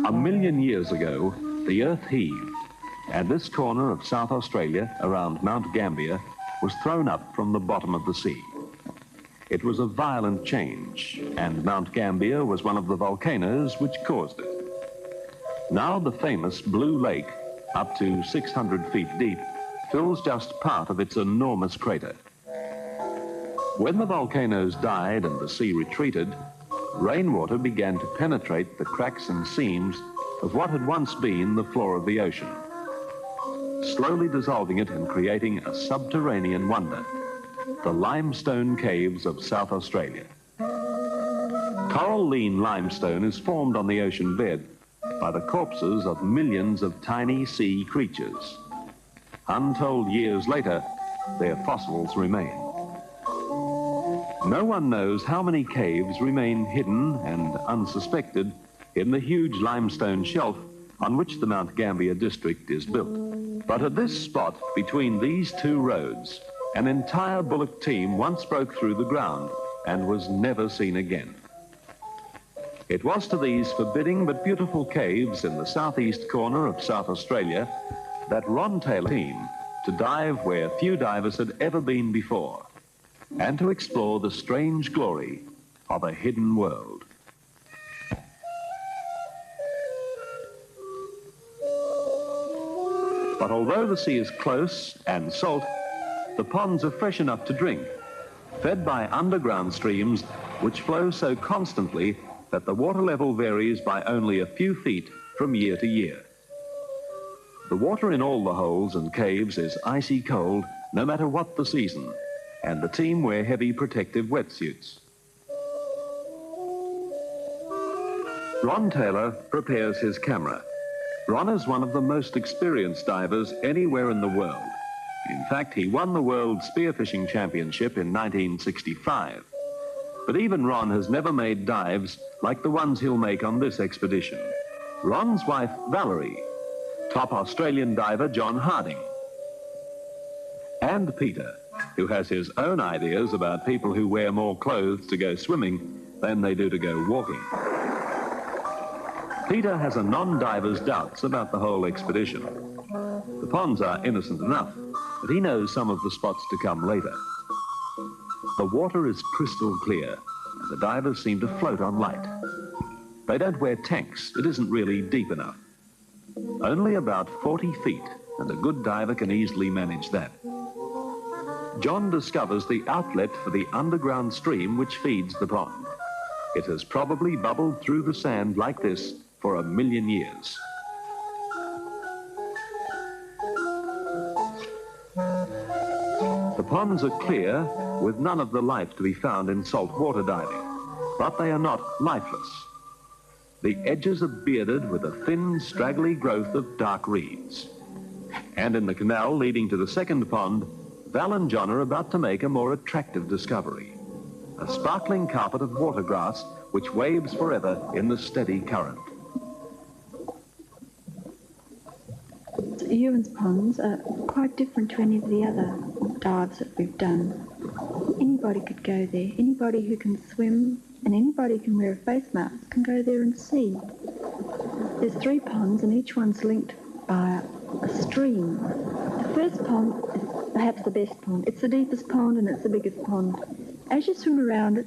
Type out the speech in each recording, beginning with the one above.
1 million years ago, the Earth heaved, and this corner of South Australia, around Mt Gambier, was thrown up from the bottom of the sea. It was a violent change, and Mt Gambier was one of the volcanoes which caused it. Now the famous Blue Lake, up to 600 feet deep, fills just part of its enormous crater. When the volcanoes died and the sea retreated, rainwater began to penetrate the cracks and seams of what had once been the floor of the ocean, slowly dissolving it and creating a subterranean wonder, the limestone caves of South Australia. Coralline limestone is formed on the ocean bed by the corpses of millions of tiny sea creatures. Untold years later, their fossils remain. No one knows how many caves remain hidden and unsuspected in the huge limestone shelf on which the Mt Gambier district is built. But at this spot, between these two roads, an entire bullock team once broke through the ground and was never seen again. It was to these forbidding but beautiful caves in the southeast corner of South Australia that Ron Taylor team to dive where few divers had ever been before, and to explore the strange glory of a hidden world. But although the sea is close and salt, the ponds are fresh enough to drink, fed by underground streams which flow so constantly that the water level varies by only a few feet from year to year. The water in all the holes and caves is icy cold no matter what the season, and the team wear heavy protective wetsuits. Ron Taylor prepares his camera. Ron is one of the most experienced divers anywhere in the world. In fact, he won the World Spearfishing Championship in 1965. But even Ron has never made dives like the ones he'll make on this expedition. Ron's wife, Valerie, top Australian diver John Harding, and Peter, who has his own ideas about people who wear more clothes to go swimming than they do to go walking. Peter has a non-diver's doubts about the whole expedition. The ponds are innocent enough, but he knows some of the spots to come later. The water is crystal clear, and the divers seem to float on light. They don't wear tanks. It isn't really deep enough. Only about 40 feet, and a good diver can easily manage that. John discovers the outlet for the underground stream which feeds the pond. It has probably bubbled through the sand like this for 1 million years. The ponds are clear, with none of the life to be found in saltwater diving, but they are not lifeless. The edges are bearded with a thin, straggly growth of dark reeds. And in the canal leading to the second pond, Val and John are about to make a more attractive discovery, a sparkling carpet of water grass which waves forever in the steady current. Ewens Ponds are quite different to any of the other dives that we've done. Anybody could go there. Anybody who can swim and anybody who can wear a face mask can go there and see. There's 3 ponds and each one's linked by a stream. The first pond is perhaps the best pond. It's the deepest pond and it's the biggest pond. As you swim around it,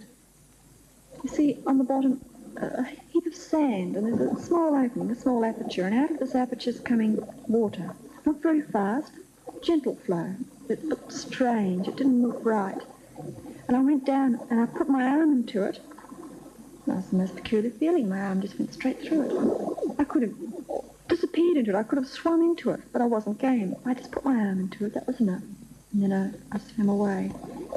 you see on the bottom a heap of sand, and there's a small opening, a small aperture, and out of this aperture is coming water. Not very fast, gentle flow. It looked strange, it didn't look right. And I went down and I put my arm into it. That was the most peculiar feeling. My arm just went straight through it. I could have disappeared into it, I could have swum into it, but I wasn't game. I just put my arm into it, that was enough. And then I swam away.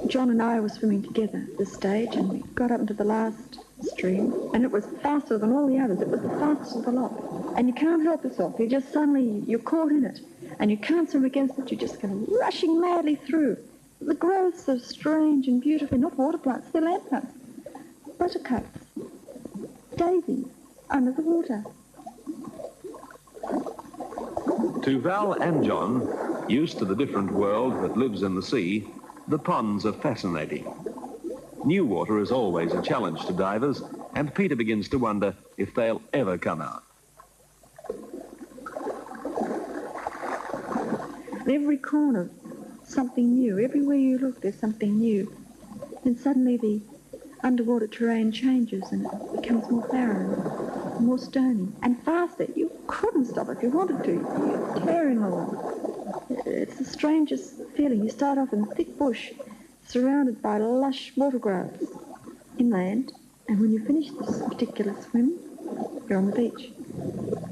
John and I were swimming together at this stage, and we got up into the last stream, and it was faster than all the others. It was the fastest of the lot. And you can't help yourself. You just suddenly, you're caught in it. And you can't swim against it. You just go rushing madly through. The growths are strange and beautiful. Not water plants, they're land plants. Buttercups, daisies, under the water. To Val and John, used to the different world that lives in the sea, the ponds are fascinating. New water is always a challenge to divers, and Peter begins to wonder if they'll ever come out. In every corner, something new. Everywhere you look, there's something new. And suddenly the underwater terrain changes and it becomes more barren, more stony, and faster. You couldn't stop if you wanted to. You're tearing along. It's the strangest feeling. You start off in thick bush, surrounded by lush water grass inland, and when you finish this particular swim, you're on the beach.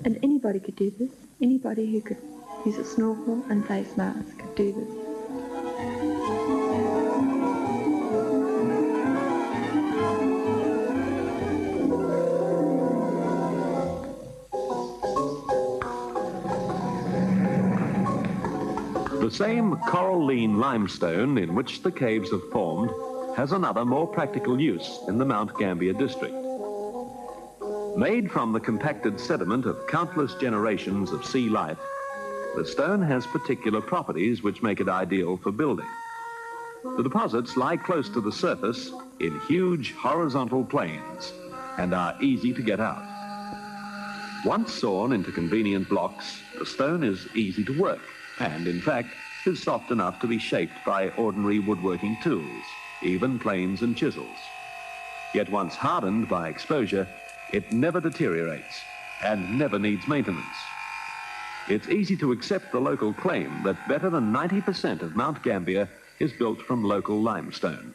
And anybody could do this. Anybody who could use a snorkel and face mask could do this. The same coralline limestone in which the caves have formed has another more practical use in the Mt Gambier district. Made from the compacted sediment of countless generations of sea life, the stone has particular properties which make it ideal for building. The deposits lie close to the surface in huge horizontal plains and are easy to get out. Once sawn into convenient blocks, the stone is easy to work and, in fact, is soft enough to be shaped by ordinary woodworking tools, even planes and chisels. Yet once hardened by exposure, it never deteriorates and never needs maintenance. It's easy to accept the local claim that better than 90% of Mt Gambier is built from local limestone.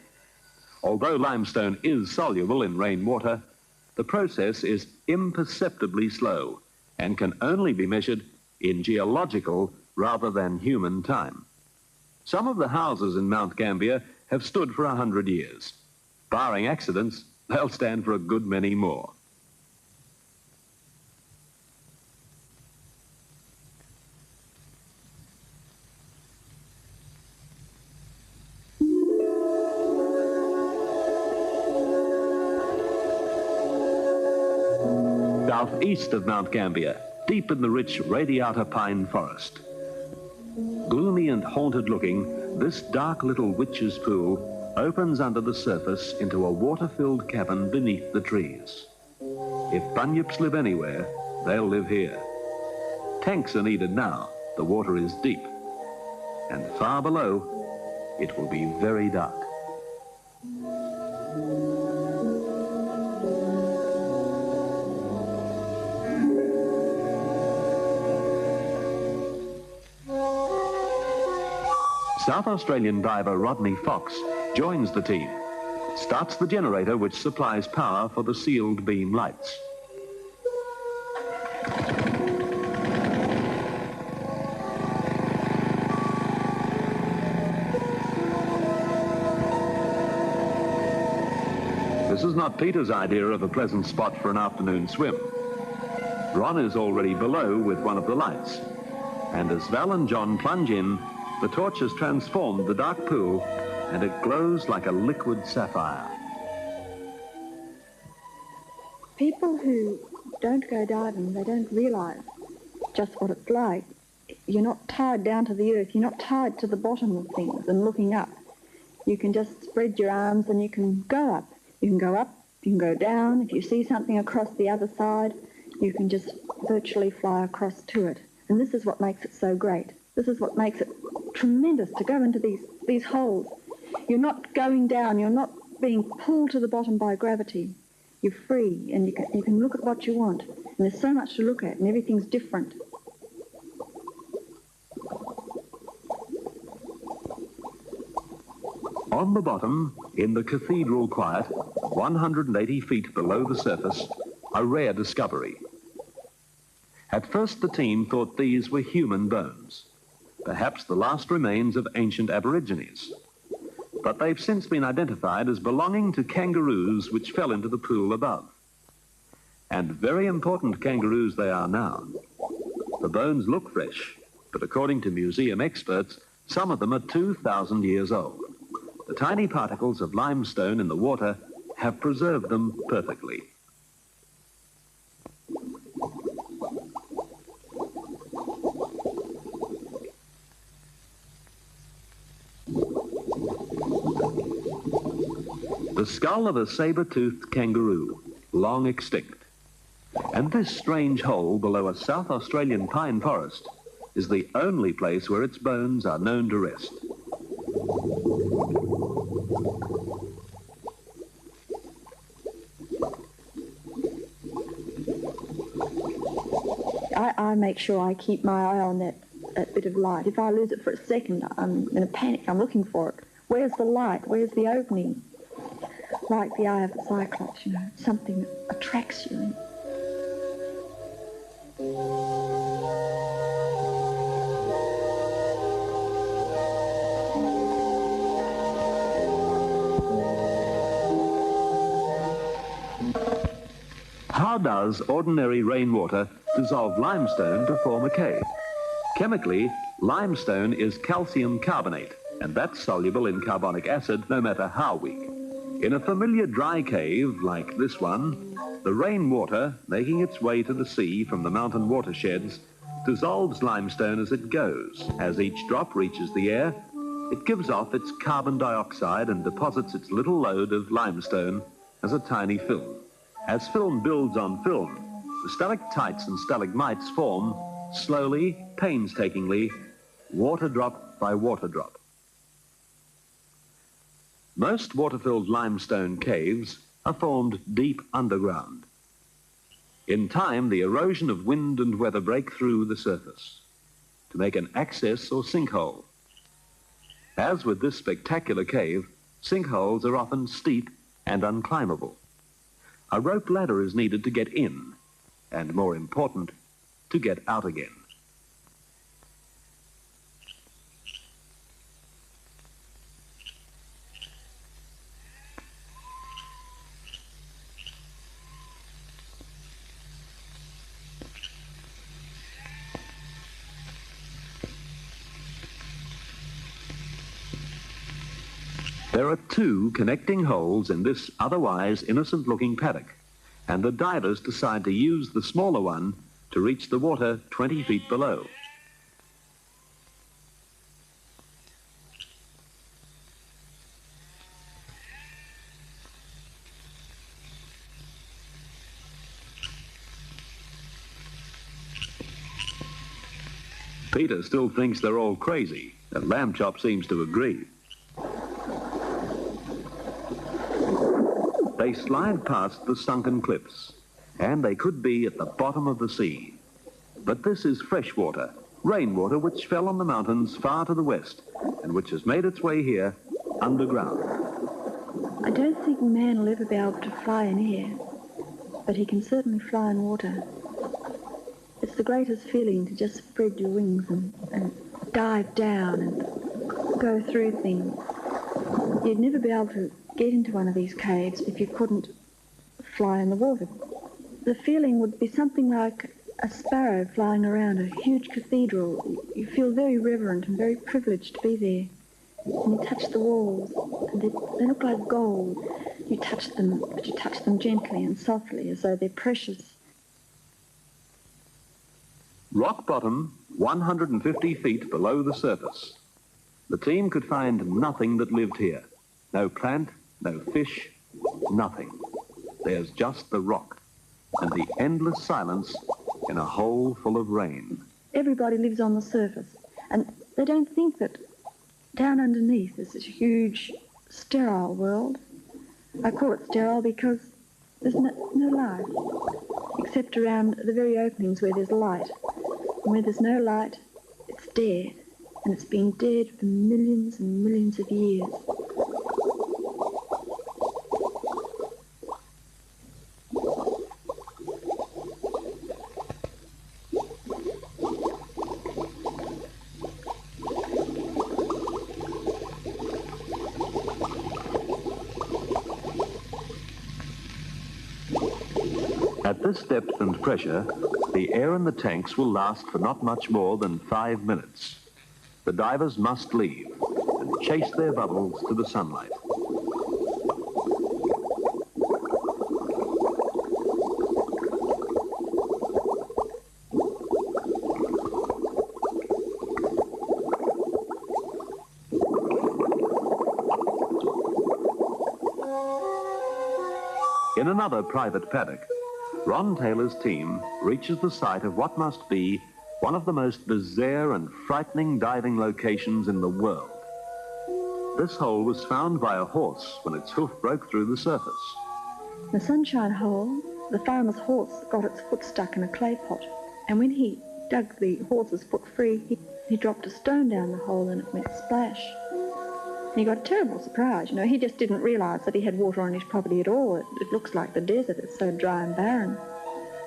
Although limestone is soluble in rainwater, the process is imperceptibly slow and can only be measured in geological rather than human time. Some of the houses in Mt Gambier have stood for 100 years. Barring accidents, they'll stand for a good many more. Southeast of Mt Gambier, deep in the rich radiata pine forest. Gloomy and haunted looking, this dark little witch's pool opens under the surface into a water-filled cavern beneath the trees. If bunyips live anywhere, they'll live here. Tanks are needed now. The water is deep. And far below, it will be very dark. South Australian diver Rodney Fox joins the team, starts the generator which supplies power for the sealed beam lights. This is not Peter's idea of a pleasant spot for an afternoon swim. Ron is already below with one of the lights, and as Val and John plunge in, the torch has transformed the dark pool and it glows like a liquid sapphire. People who don't go diving, they don't realise just what it's like. You're not tied down to the earth. You're not tied to the bottom of things and looking up. You can just spread your arms and you can go up. You can go up, you can go down. If you see something across the other side, you can just virtually fly across to it. And this is what makes it so great. This is what makes it tremendous to go into these holes. You're not going down. You're not being pulled to the bottom by gravity. You're free, and you can look at what you want. And there's so much to look at, and everything's different. On the bottom, in the cathedral quiet, 180 feet below the surface, a rare discovery. At first, the team thought these were human bones, perhaps the last remains of ancient aborigines. But they've since been identified as belonging to kangaroos which fell into the pool above. And very important kangaroos they are now. The bones look fresh, but according to museum experts, some of them are 2,000 years old. The tiny particles of limestone in the water have preserved them perfectly. The skull of a saber-toothed kangaroo, long extinct. And this strange hole below a South Australian pine forest is the only place where its bones are known to rest. I make sure I keep my eye on that bit of light. If I lose it for a second, I'm in a panic. I'm looking for it. Where's the light? Where's the opening? Like the eye of the Cyclops, you know, something that attracts you. How does ordinary rainwater dissolve limestone to form a cave? Chemically, limestone is calcium carbonate, and that's soluble in carbonic acid no matter how weak. In a familiar dry cave like this one, the rainwater, making its way to the sea from the mountain watersheds, dissolves limestone as it goes. As each drop reaches the air, it gives off its carbon dioxide and deposits its little load of limestone as a tiny film. As film builds on film, the stalactites and stalagmites form slowly, painstakingly, water drop by water drop. Most water-filled limestone caves are formed deep underground. In time, the erosion of wind and weather break through the surface to make an access or sinkhole. As with this spectacular cave, sinkholes are often steep and unclimbable. A rope ladder is needed to get in, and more important, to get out again. There are two connecting holes in this otherwise innocent-looking paddock, and the divers decide to use the smaller one to reach the water 20 feet below. Peter still thinks they're all crazy, and Lamb Chop seems to agree. They slide past the sunken cliffs, and they could be at the bottom of the sea. But this is fresh water, rainwater which fell on the mountains far to the west, and which has made its way here underground. I don't think man will ever be able to fly in air, but he can certainly fly in water. It's the greatest feeling to just spread your wings and dive down and go through things. You'd never be able to get into one of these caves if you couldn't fly in the water. The feeling would be something like a sparrow flying around a huge cathedral. You feel very reverent and very privileged to be there. And you touch the walls, and they look like gold. You touch them, but you touch them gently and softly, as though they're precious. Rock bottom, 150 feet below the surface. The team could find nothing that lived here. No plant, no fish, nothing. There's just the rock and the endless silence in a hole full of rain. Everybody lives on the surface, and they don't think that down underneath is this huge, sterile world. I call it sterile because there's no life, except around the very openings where there's light. And where there's no light, it's dead, and it's been dead for millions and millions of years. At this depth and pressure, the air in the tanks will last for not much more than 5 minutes. The divers must leave and chase their bubbles to the sunlight. In another private paddock, Ron Taylor's team reaches the site of what must be one of the most bizarre and frightening diving locations in the world. This hole was found by a horse when its hoof broke through the surface. The sunshine hole, the farmer's horse got its foot stuck in a clay pot, and when he dug the horse's foot free, he dropped a stone down the hole and it went splash. And he got a terrible surprise. You know, he just didn't realise that he had water on his property at all. It looks like the desert. It's so dry and barren.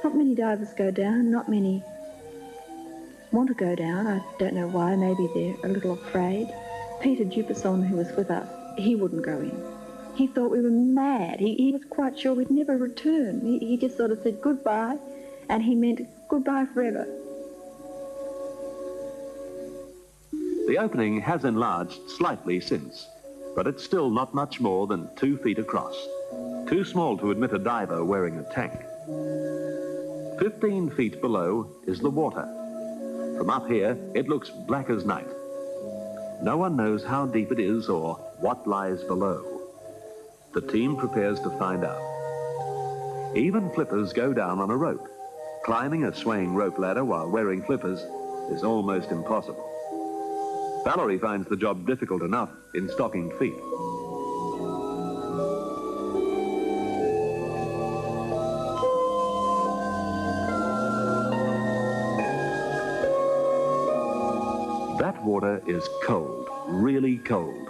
Not many divers go down. Not many want to go down. I don't know why. Maybe they're a little afraid. Peter Duperson, who was with us, he wouldn't go in. He thought we were mad. He was quite sure we'd never return. He just sort of said goodbye, and he meant goodbye forever. The opening has enlarged slightly since, but it's still not much more than 2 feet across. Too small to admit a diver wearing a tank. 15 feet below is the water. From up here, it looks black as night. No one knows how deep it is or what lies below. The team prepares to find out. Even flippers go down on a rope. Climbing a swaying rope ladder while wearing flippers is almost impossible. Valerie finds the job difficult enough in stockinged feet. That water is cold, really cold,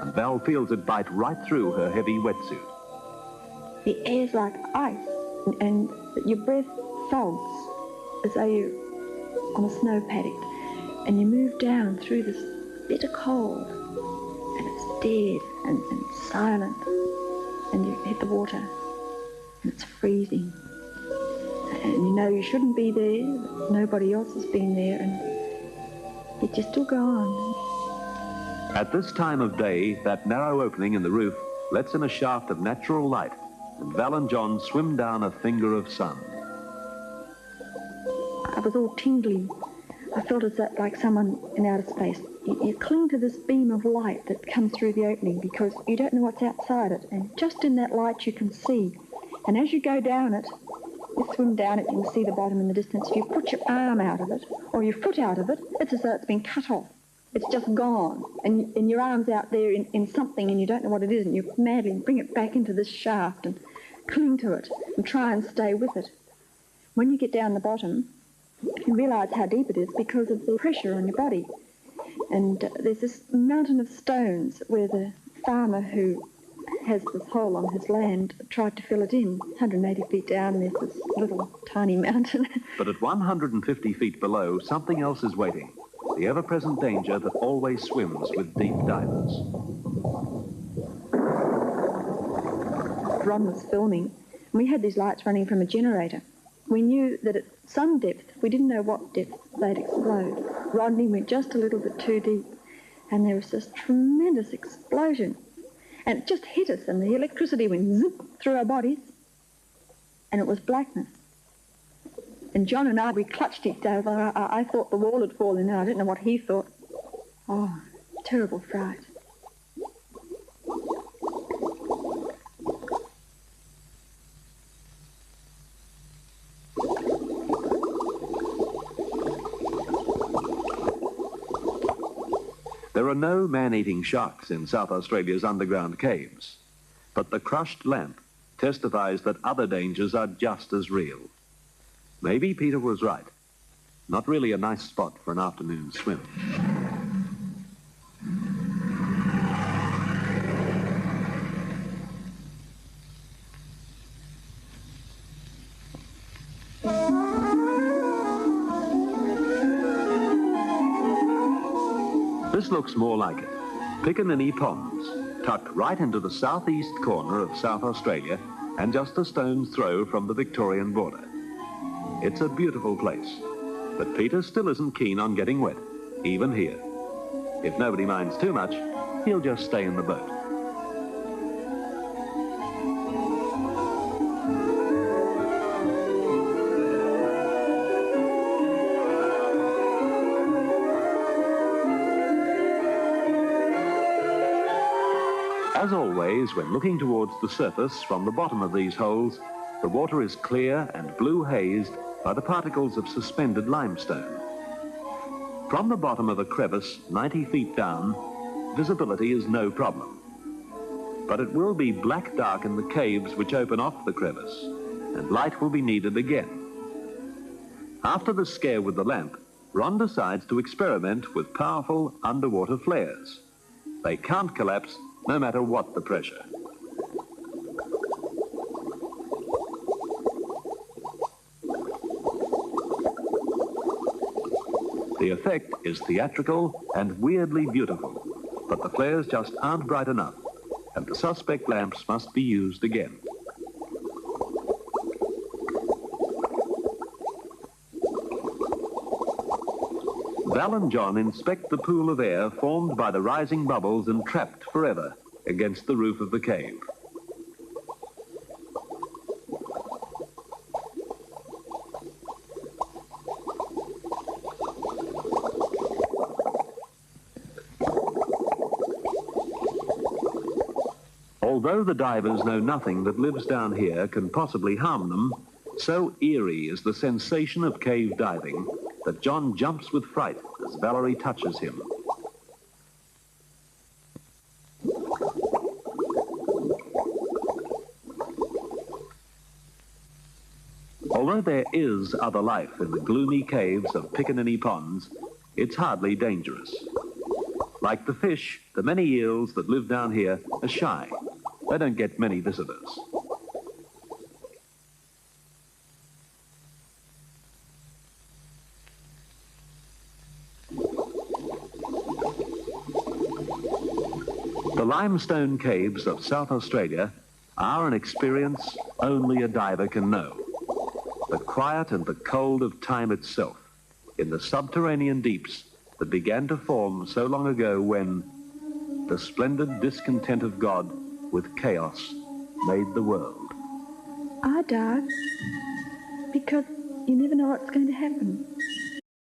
and Val feels it bite right through her heavy wetsuit. The air's like ice, and your breath fogs as though you're on a snow paddock, and you move down through this bitter cold, and it's dead and silent, and you hit the water, and it's freezing, and you know you shouldn't be there, nobody else has been there, and yet you still go on. At this time of day, that narrow opening in the roof lets in a shaft of natural light, and Val and John swim down a finger of sun. I was all tingling. I felt as though like someone in outer space. You cling to this beam of light that comes through the opening because you don't know what's outside it, and just in that light you can see. And as you go down it, you swim down it, you can see the bottom in the distance. If you put your arm out of it or your foot out of it, it's as though it's been cut off. It's just gone, and your arm's out there in something and you don't know what it is, and you madly bring it back into this shaft and cling to it and try and stay with it. When you get down the bottom, you realise how deep it is because of the pressure on your body. And there's this mountain of stones where the farmer who has this hole on his land tried to fill it in. 180 feet down, there's this little tiny mountain. But at 150 feet below, something else is waiting. The ever-present danger that always swims with deep divers. Ron was filming, and we had these lights running from a generator. We knew that at some depth, we didn't know what depth, they'd explode. Rodney went just a little bit too deep, and there was this tremendous explosion. And it just hit us, and the electricity went zip through our bodies, and it was blackness. And John and I, we clutched each other. I thought the wall had fallen in. I didn't know what he thought. Oh, terrible fright. There are no man-eating sharks in South Australia's underground caves, but the crushed lamp testifies that other dangers are just as real. Maybe Peter was right. Not really a nice spot for an afternoon swim. This looks more like it. Piccaninnie Ponds, tucked right into the southeast corner of South Australia and just a stone's throw from the Victorian border. It's a beautiful place, but Peter still isn't keen on getting wet, even here. If nobody minds too much, he'll just stay in the boat. As always, when looking towards the surface from the bottom of these holes, the water is clear and blue hazed by the particles of suspended limestone. From the bottom of a crevice 90 feet down, visibility is no problem. But it will be black dark in the caves which open off the crevice, and light will be needed again. After the scare with the lamp, Ron decides to experiment with powerful underwater flares. They can't collapse no matter what the pressure. The effect is theatrical and weirdly beautiful, but the flares just aren't bright enough, and the suspect lamps must be used again. Val and John inspect the pool of air formed by the rising bubbles and trapped forever against the roof of the cave. Although the divers know nothing that lives down here can possibly harm them, so eerie is the sensation of cave diving that John jumps with fright as Valerie touches him. Although there is other life in the gloomy caves of Piccaninnie Ponds, it's hardly dangerous. Like the fish, the many eels that live down here are shy. They don't get many visitors. The limestone caves of South Australia are an experience only a diver can know. The quiet and the cold of time itself in the subterranean deeps that began to form so long ago when the splendid discontent of God with chaos made the world. I dive because you never know what's going to happen.